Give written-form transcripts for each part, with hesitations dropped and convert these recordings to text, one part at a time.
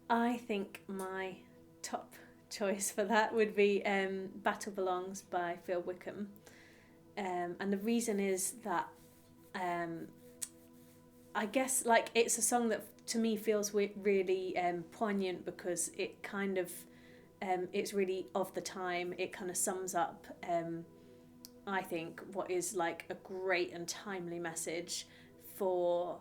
I think my top choice for that would be Battle Belongs by Phil Wickham. And the reason is that I guess like it's a song that to me feels really poignant because it kind of it's really of the time. It kind of sums up I think what is like a great and timely message for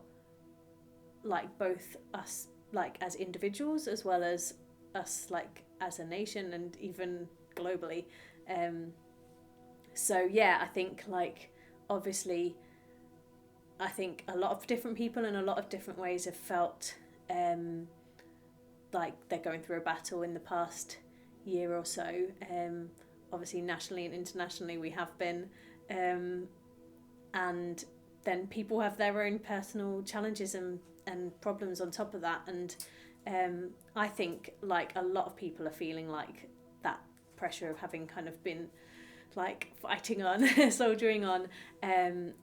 like both us like as individuals as well as us like as a nation and even globally. So yeah, I think like obviously I think a lot of different people in a lot of different ways have felt like they're going through a battle in the past year or so. Obviously nationally and internationally we have been, and then people have their own personal challenges and problems on top of that, and I think like a lot of people are feeling like that pressure of having kind of been like fighting on soldiering on, and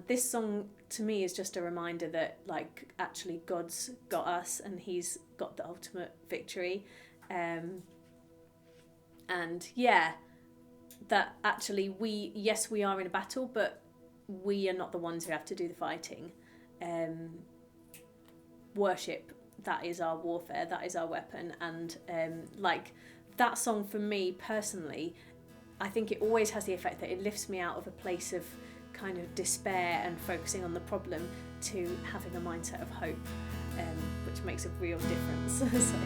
this song to me is just a reminder that like actually God's got us and he's got the ultimate victory, and yeah, that actually we are in a battle, but we are not the ones who have to do the fighting. Worship, that is our warfare, that is our weapon, and like that song for me personally, I think it always has the effect that it lifts me out of a place of kind of despair and focusing on the problem to having a mindset of hope, which makes a real difference. So.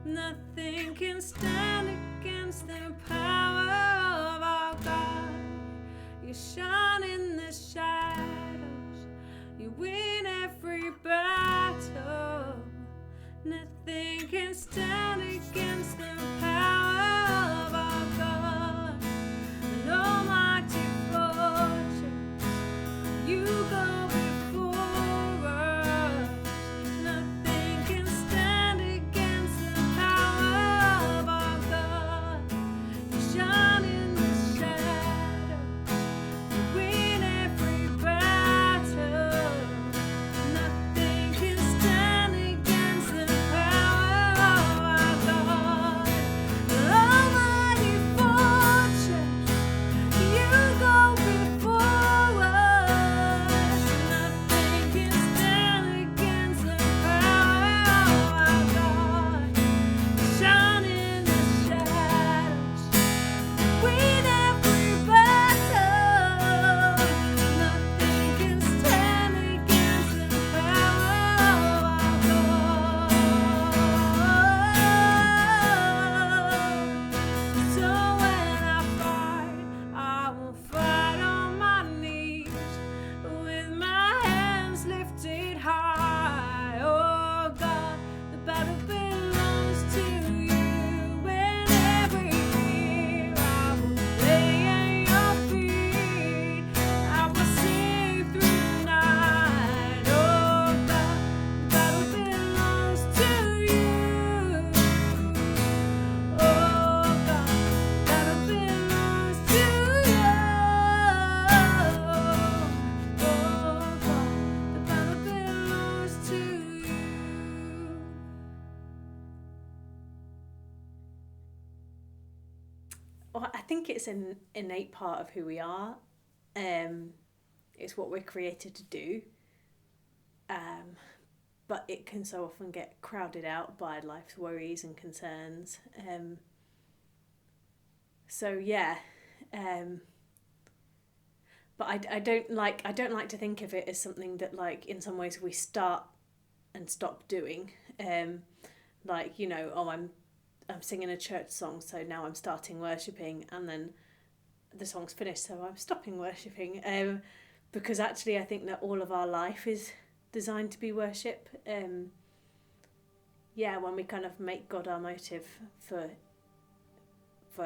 Nothing can stand against the power of our God. You shine in the shadows. You go before us. Nothing can stand against the power of our God. You shine in the shadows. You win every battle. Nothing can stand against the power of our God. Almighty fortress, you go before us. Nothing can stand against the power of our God. Shine in the shadows, win every battle. Nothing can stand against the power of our God. So when I fight, I will fight on my knees with my hands lifted high. Oh God, the battle belongs to you. And every fear I will lay at your feet. I will sing through the night. Oh God, the battle belongs to you. Oh God, the battle belongs to you. Oh God, the battle belongs to you. Well, I think it's an innate part of who we are. It's what we're created to do. But it can so often get crowded out by life's worries and concerns. So yeah, but I don't like to think of it as something that, like, in some ways we start and stop doing. Like, you know, oh, I'm singing a church song, so now I'm starting worshipping, and then the song's finished, so I'm stopping worshipping. Because actually I think that all of our life is designed to be worship. Yeah, when we kind of make God our motive for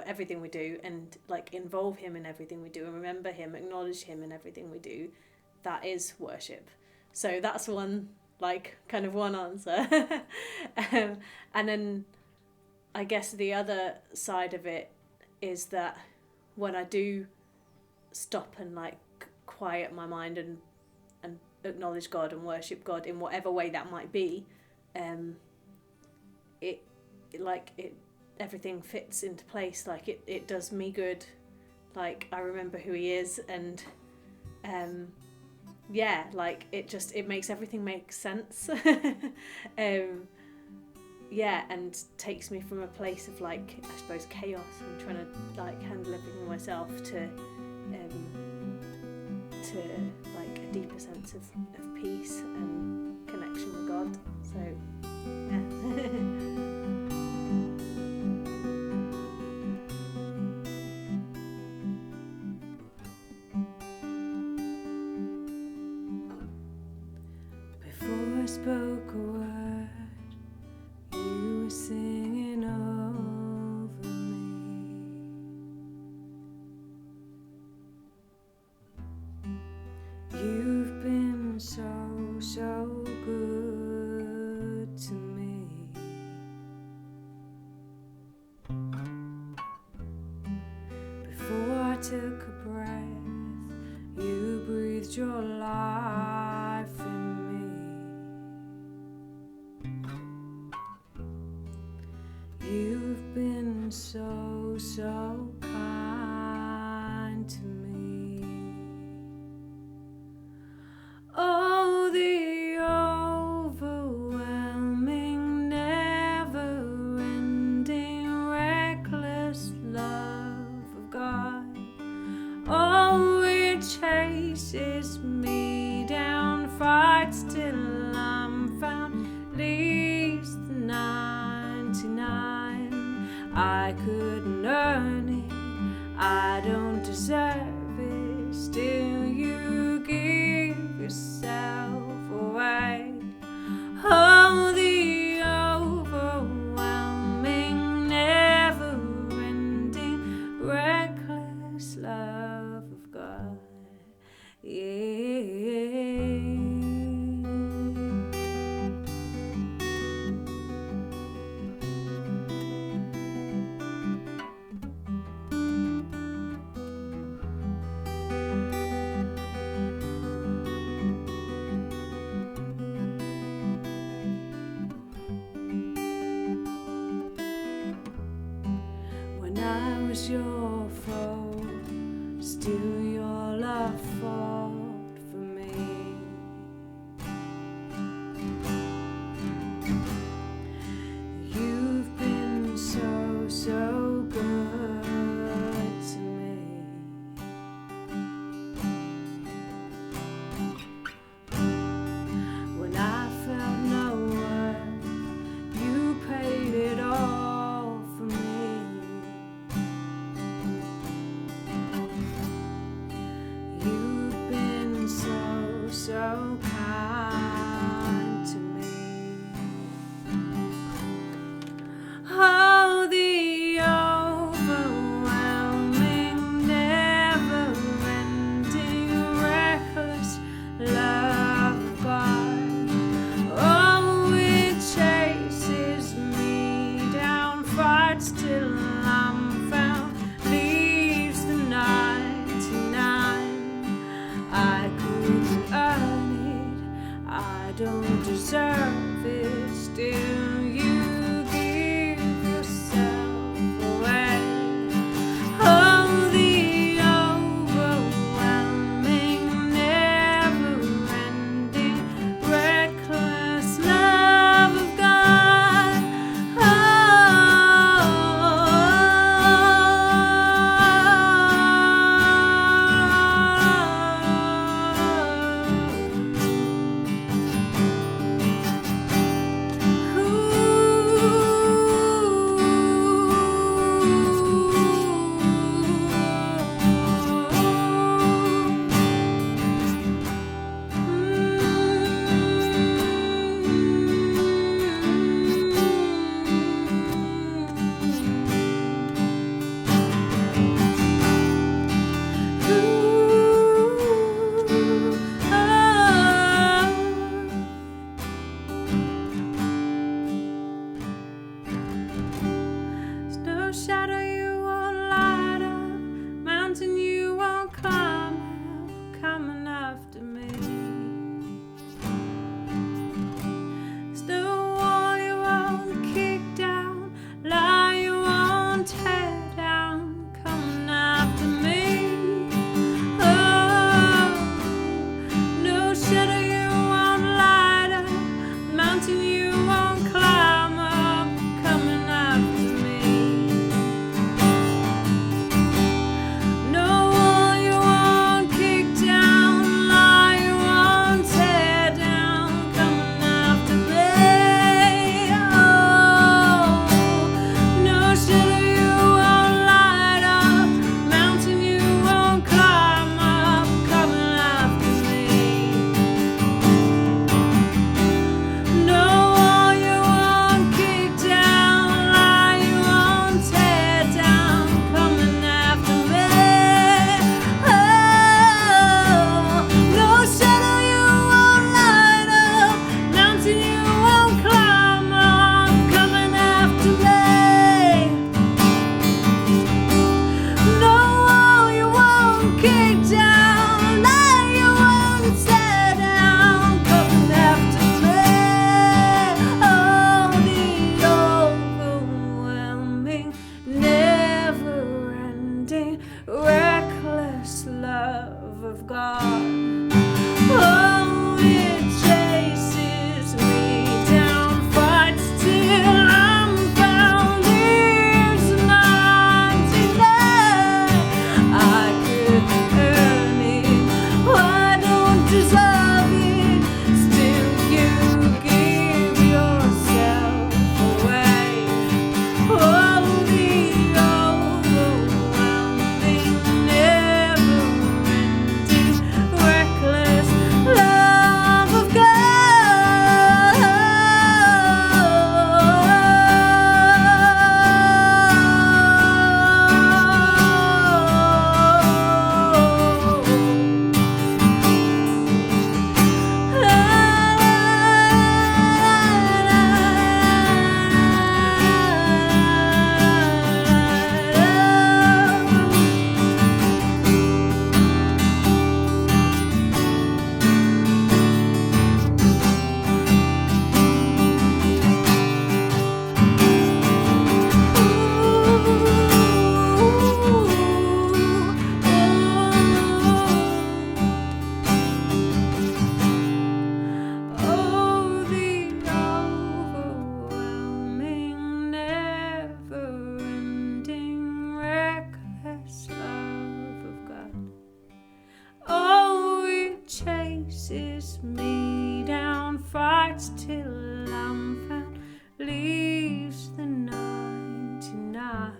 everything we do, and like involve him in everything we do, and remember him, acknowledge him in everything we do, that is worship. So that's one, like, kind of one answer. And then I guess the other side of it is that when I do stop and like quiet my mind and acknowledge God and worship God in whatever way that might be, everything fits into place. Like it does me good. Like I remember who he is, and yeah, like it makes everything make sense. Yeah, and takes me from a place of, like, I suppose, chaos and trying to like handle everything myself to like a deeper sense of peace and connection with God. So yeah. Before I spoke a word, you were singing over me. You've been so good to me. Before I took a breath, you breathed your life in me. You've been so kind to me. Oh, the overwhelming, never-ending, reckless love of God. Oh, it chases me down, fights till I'm found, leaves the 99. I couldn't earn it, I don't deserve it, still you give yourself away. Oh, the overwhelming, never-ending, reckless love of God. Yeah. was your fault, still your love fought for me. You've been so, so good to me. When I felt no worth, you paid it all for me. You've been so, so kind to me. Oh, the overwhelming, never-ending, reckless love of God. Oh, it chases me down, fights till I'm found, leaves the 99. I couldn't earn it, I don't deserve it, still you give yourself away. Oh, the overwhelming, never-ending, reckless love of God. No shadow you won't light up, mountain you won't climb up, coming after me. There's no wall you won't kick down, lie you won't tear down, coming after me. Oh, no shadow you won't light up, mountain you won't climb up, coming after me. No wall you won't kick down, lie you won't tear down, coming after me. Oh, no shadow you won't light up, mountain you won't climb up, coming after me. chases me down, fights till I'm found, leaves the 99.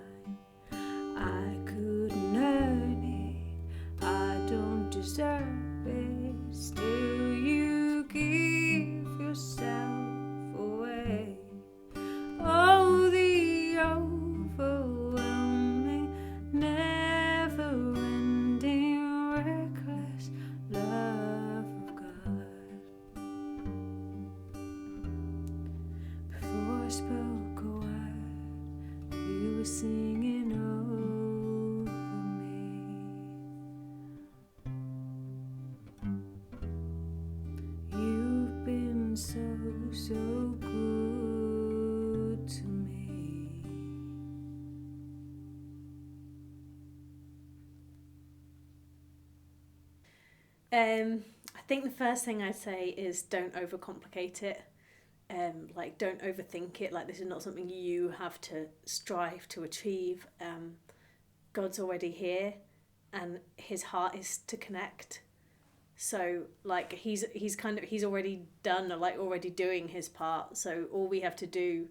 I couldn't earn it, I don't deserve it, still you give yourself away. Oh, the overwhelming, never-ending, reckless love of God. Before I spoke a word, you were singing over me. You've been so, so good to me. I think the first thing I'd say is don't overcomplicate it. Like, don't overthink it. Like, this is not something you have to strive to achieve. God's already here, and his heart is to connect. So, like, he's already done, or like already doing his part. So all we have to do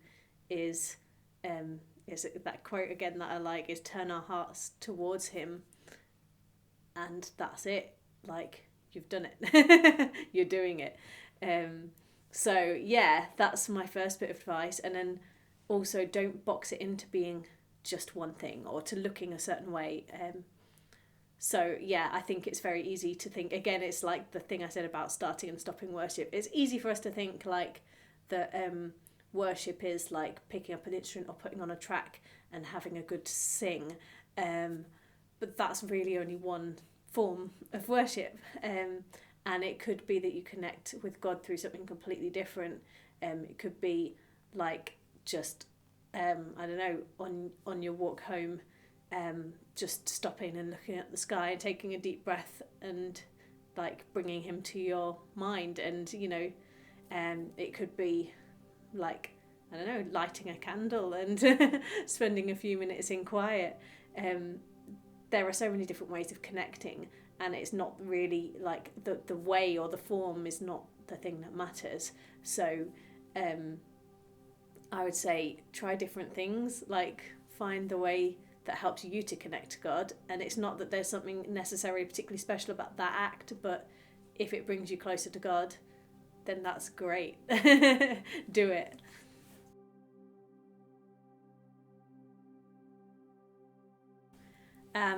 is that quote again that I like, is turn our hearts towards him, and that's it. Like, you've done it. You're doing it. So yeah, that's my first bit of advice. And then also, don't box it into being just one thing or to looking a certain way. So yeah, I think it's very easy to think, again, it's like the thing I said about starting and stopping worship. It's easy for us to think like that worship is like picking up an instrument or putting on a track and having a good sing. But that's really only one form of worship. And it could be that you connect with God through something completely different. It could be like just, I don't know, on your walk home, just stopping and looking at the sky and taking a deep breath and like bringing him to your mind. And, you know, it could be like, I don't know, lighting a candle and spending a few minutes in quiet. There are so many different ways of connecting, and it's not really like the way or the form is not the thing that matters. So I would say try different things, like find the way that helps you to connect to God. And it's not that there's something necessarily particularly special about that act, but if it brings you closer to God, then that's great. Do it.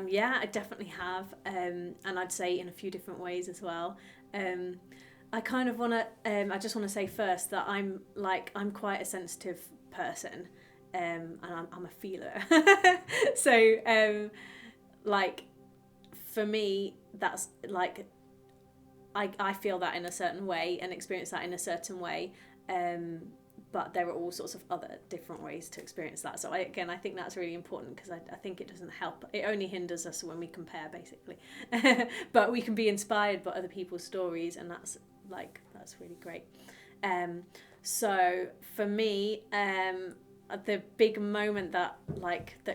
Yeah, I definitely have, and I'd say in a few different ways as well. I kind of want to, I just want to say first that I'm quite a sensitive person, and I'm a feeler. So, like, for me, that's like, I feel that in a certain way and experience that in a certain way. But there are all sorts of other different ways to experience that. So I think that's really important, because I think it doesn't help. It only hinders us when we compare, basically. But we can be inspired by other people's stories, and that's really great. So for me, the big moment that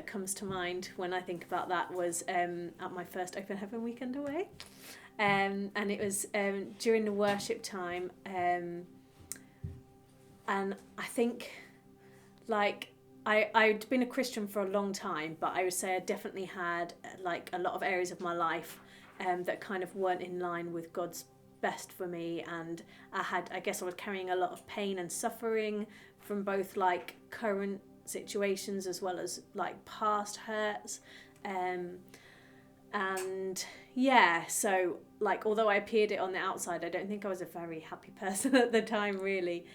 comes to mind when I think about that was at my first Open Heaven weekend away. And it was during the worship time. And I think, like, I'd been a Christian for a long time, but I would say I definitely had, like, a lot of areas of my life that kind of weren't in line with God's best for me. And I guess I was carrying a lot of pain and suffering from both, like, current situations as well as, like, past hurts. And yeah, so, like, although I appeared it on the outside, I don't think I was a very happy person at the time, really.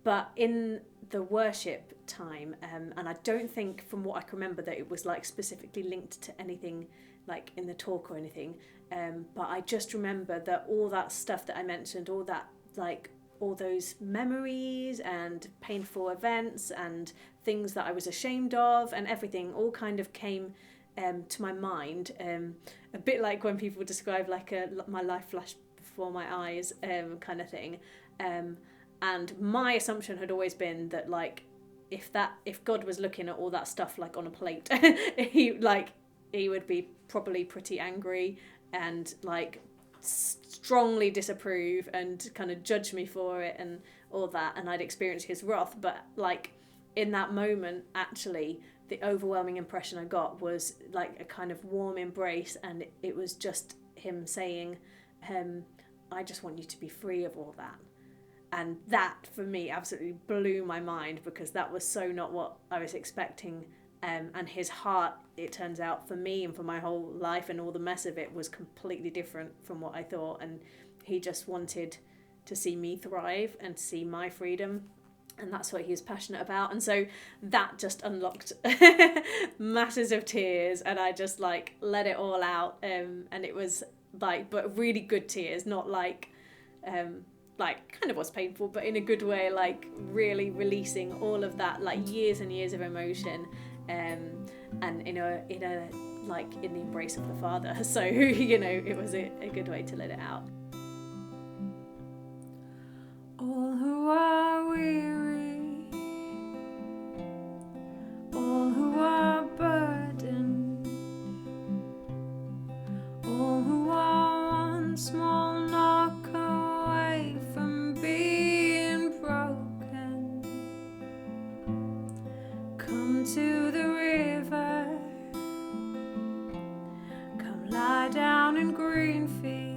But in the worship time, and I don't think, from what I can remember, that it was like specifically linked to anything like in the talk or anything. But I just remember that all that stuff that I mentioned, all that, like, all those memories and painful events and things that I was ashamed of and everything all kind of came to my mind, a bit like when people describe like my life flashed before my eyes, kind of thing. And my assumption had always been that, like, if God was looking at all that stuff like on a plate, he would be probably pretty angry and like strongly disapprove and kind of judge me for it and all that, and I'd experience his wrath. But like in that moment, actually, the overwhelming impression I got was like a kind of warm embrace, and it was just him saying, I just want you to be free of all that. And that for me absolutely blew my mind, because that was so not what I was expecting. And his heart, it turns out, for me and for my whole life and all the mess of it, was completely different from what I thought. And he just wanted to see me thrive and see my freedom. And that's what he was passionate about. And so that just unlocked masses of tears, and I just like let it all out. And it was like, but really good tears, not like kind of was painful, but in a good way, like really releasing all of that, like years and years of emotion, and in a like in the embrace of the Father. So it was a good way to let it out. All who are weary, all who are burdened, all who are one small knock away from being broken, come to the river, come lie down in green fields.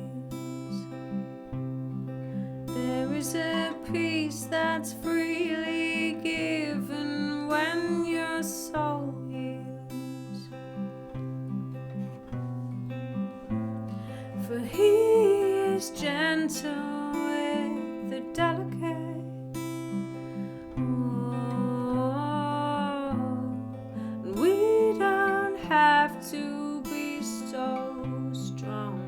There is a peace that's freely given when your soul heals. For he is gentle with the delicate. And we don't have to be so strong.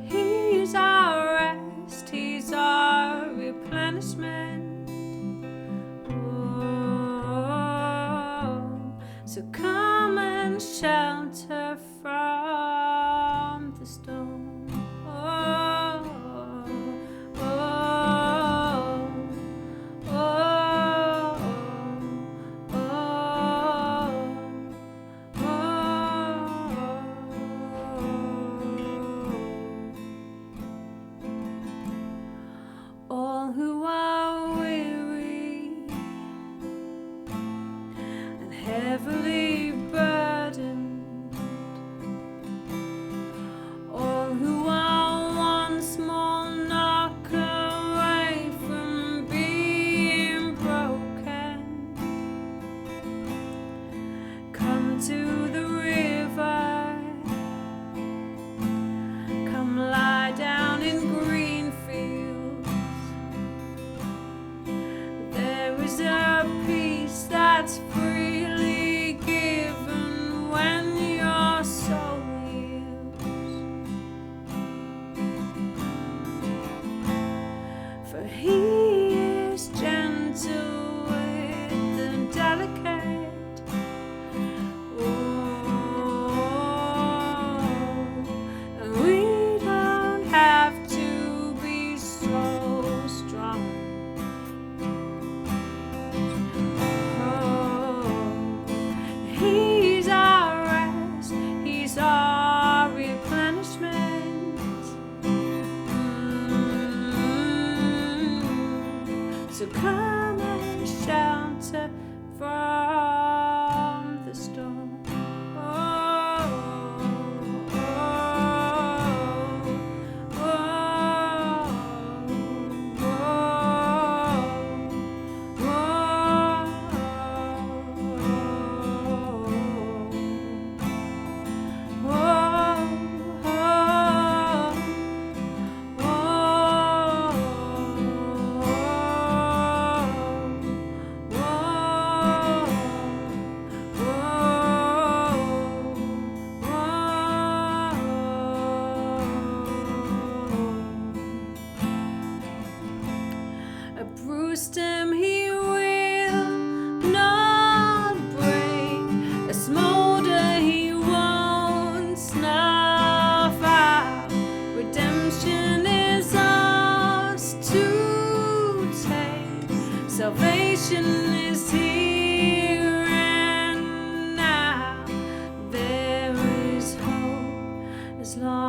He's our rest, he's our replenishment. So come and shelter from the storm.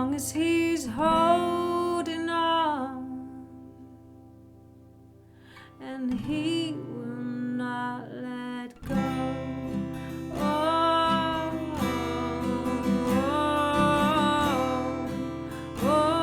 long as he's holding on, and he will not let go. Oh, oh,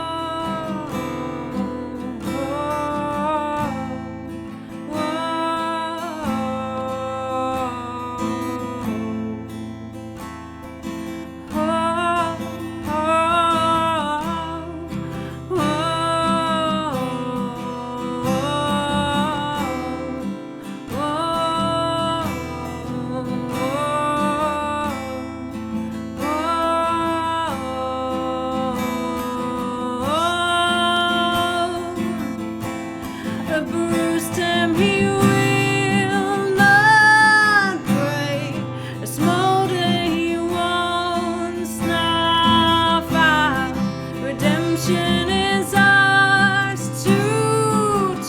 a bruised him he will not break, a smolder he won't snuff out. Redemption is ours to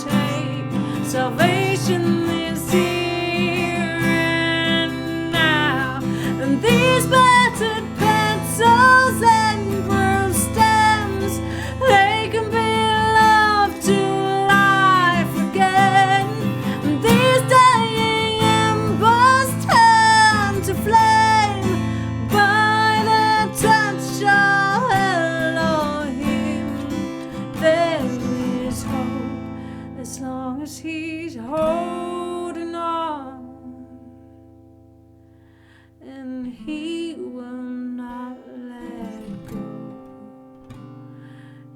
take, salvation is here and now, and these battered pencils and bruised stems, they can be loved to life again. These dying embers turn to flame by the touch of Elohim. There is hope as long as he's holding on, and he will not let go.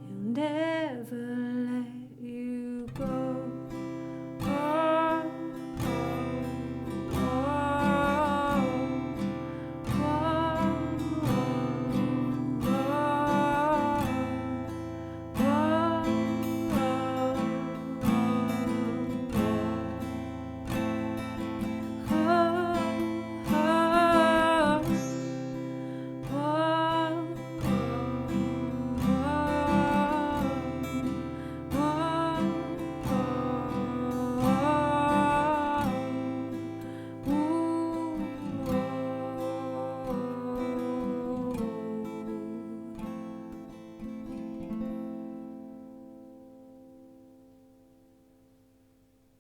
He'll never let you go. Oh, oh, oh, oh,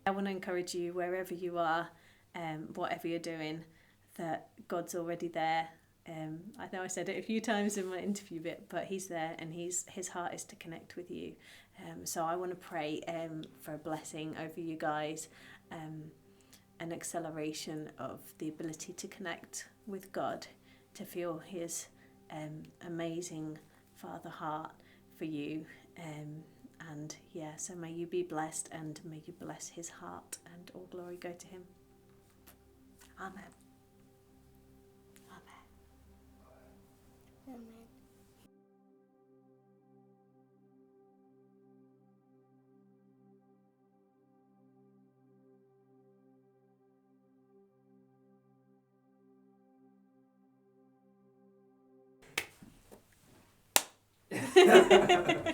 I want to encourage you, wherever you are, whatever you're doing, that God's already there. I know I said it a few times in my interview bit, but he's there, and his heart is to connect with you. So I want to pray for a blessing over you guys, an acceleration of the ability to connect with God, to feel his amazing Father heart for you. And yeah, so may you be blessed, and may you bless his heart, and all glory go to him. Amen. Amen. Amen.